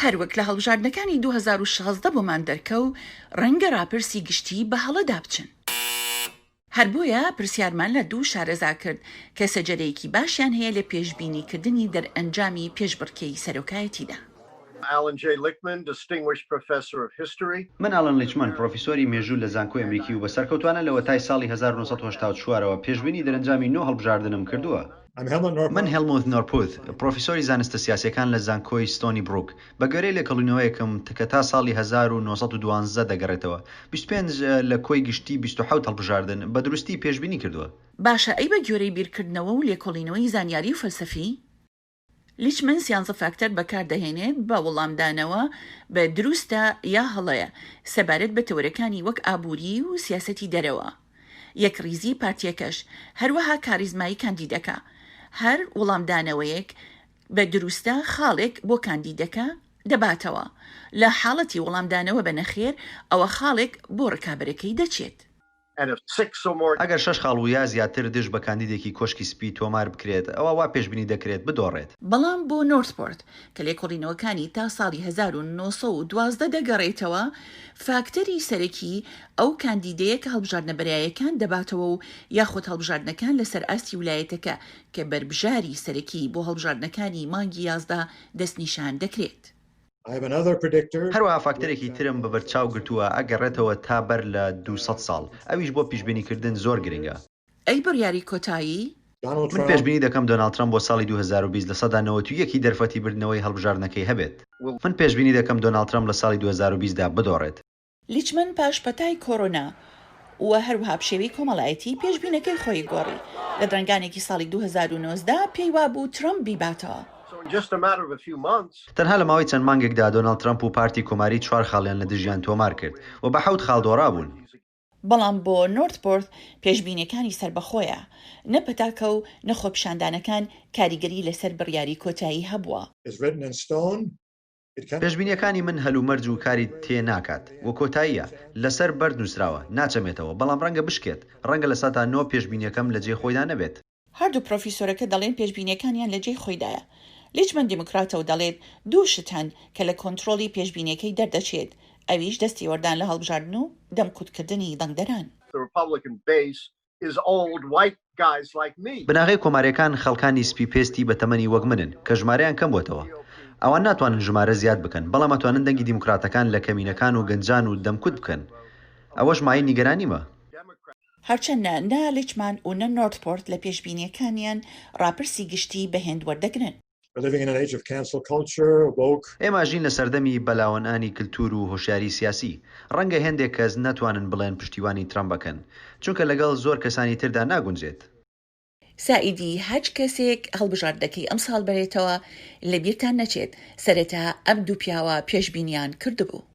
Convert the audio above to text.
هەروەک لە هەڵبژاردنەکانی 2016 بۆمان دەرکەو ڕەنگە راپرسی گشتی بە هەڵەدا بچن. هەر بۆیە پرسیارمان لە دوو شارەزا کرد کە سەجەرەیەکی باشیان هەیە لە پێشبینیکردنی دەرئەنجامی پێشبڕکێی سەرۆکایەتیدا. Alan J. Lichtman, Distinguished Professor of History. من ئالن لیچمن پرۆفیسۆری مێژوو لە زانکۆی ئەمریکی و بە سەرکەوتوانە لە وەتای ساڵی 1984ەوە پێشبینی دەرەنجامی نۆ هەڵبژاردنم کردووە. من هێلموت نۆرپوت پرۆفیسۆری زانستە سیاسیەکان لە زانکۆی ستۆنی بروک بە گوێرەی لێکۆڵینەوەیەکم کە تا ساڵی 1912 دەگەڕێتەوە 25 لە کۆی گشتی 27 هەڵبژاردن بە دروستی پێشبینی کردووە. باشە ئەی بە گوێرەی بیرکردنەوە و لێکۆڵینەوەی زانیاری و فەلسەفی؟ لیچمن سیانسە فاکتەر بەکاردەهێنێت بە وەڵامدانەوە بە دروستە یا هەڵەیە سەبارەت بە تەورەکانی وەک ئابووری و سیاسەتی دەرەوە، یەکریزی پارتیەکەش، هەروەها کاریزمایی کاندیدەکە. هەر وەڵامدانەوەیەک بە دروستە خاڵێک بۆ کاندیدەکە دەباتەوە، لە حاڵەتی وەڵامدانەوە بە نەخێر ئەوە خاڵێک بۆ ڕکابەرەکەی دەچێت. ئەگەر 6 خاڵ و یا زیاتر دژ بە کاندیدێکی کۆشکی سپی تۆمار بکرێت ئەوە وا پێشبینی دەکرێت بدۆڕێت. بەڵام بۆ نۆرتپۆرت کە لێکۆڵینەوەکانی تا ساڵی 1912 دەگەڕێتەوە، فاکتەری سەرەکی ئەو کاندیدەیە کە هەڵبژاردنەبەرایەکان دەباتەوە و یاخود هەڵبژاردنەکان لەسەر ئاستی ویلایەتەکە کە بەربژاری سەرەکی بۆ هەڵبژاردنەکانی مانگی 11 دەستنیشان دەکرێت. هەروەها فاکتەرێکی ترم بە بەرچاو گرتووە ئەگەڕێتەوە تا بەر لە 200 ساڵ، ئەویش بۆ پیشبینیکردن زۆر گرنگە. ئەی بڕیاری کۆتایی؟ من پێشبینی دەکەم دۆناڵد ترامپ بۆ ساڵی 2020 لە سەدا 91 دەرفەتی بردنەوەی هەڵبژاردنەکەی هەبێت. من پێشبینی دەکەم دۆناڵد ترامپ لە ساڵی 2020 دا بدۆڕێت. لیچمن پاش پەتای کۆرۆنا و هەروەها بشێوەی کۆمەڵایەتی پێشبینەکەی خۆی گۆڕی. لە درەنگانێکی ساڵی 2019 پێی وابوو ترامپ بیباتەوە. تەنها لە ماوەی چەند مانگێکدا دۆناڵد ترامپ و پارتی کۆماری 4 خاڵیان لە دژیان تۆمار کرد و بە 7 خاڵ دۆڕابوون. بەڵام بۆ نۆرتپۆرت پێشبینەکانی سربەخۆیە، نەپەتاکە و نەخۆپیشاندانەکان کاریگەری لەسەر بڕیاری کۆتایی هەبووە. پێشبینیەکانی من هەلومەرج و کاری تێ ناکات و کۆتاییە لەسەر بەرد نووسراوە ناچەمێتەوە، بەڵام ڕەنگە بشکێت، ڕەنگە لە ساتا 9 پێشبینیەکەم لە جێ خۆیدا نەبێت. هەردوو پرۆفیسۆرەکە دەڵێن پێشبینیەکانیان لە جێی خۆیدایە. لیچمن دیموکراتە و دەڵێت دوو شتان کە لە کۆنتڕۆلی پێشبینیەکەی دەردەچێت، ئەویش دەستی وەردان لە هەڵبژاردن و دەمکوتکردنی دەنگدەران. بناغی کۆماریەکان خەڵکانی سپی پێستی بە تەمەنی وەک منن کە ژمارەیان کەم بووەتەوە. ئەوان ناتوانن ژمارە زیاد بکەن، بەڵام ئەتوانن دەنگی دیموکراتەکان لە کەمینەکان و گەنجان و دەمکوت بکەن. ئەوەش مای نیگەرانیمە. هەرچەندە نە لیچمان و نە نۆرتپۆرت لە پێشبینیەکانیان ڕاپرسی گشتی بەهێند وەردەگرن. ئێمە ژین لە سەردەمی بەلاوەنانی کلتور و هۆشیاری سیاسی. ڕەنگە هێندێک کەس ناتوانن بڵێن پشتیوانی ترامپ بکەن، چونکە لەگەڵ زۆر کەسانی تردا ناگونجێت. سائیدی هەچ کەسێک هەڵبژاردنەکەی ئەم ساڵ بەرێتەوە لەبیرتان نەچێت سەرەتا ئەم دوو پیاوە پێشبینیان کردبوو.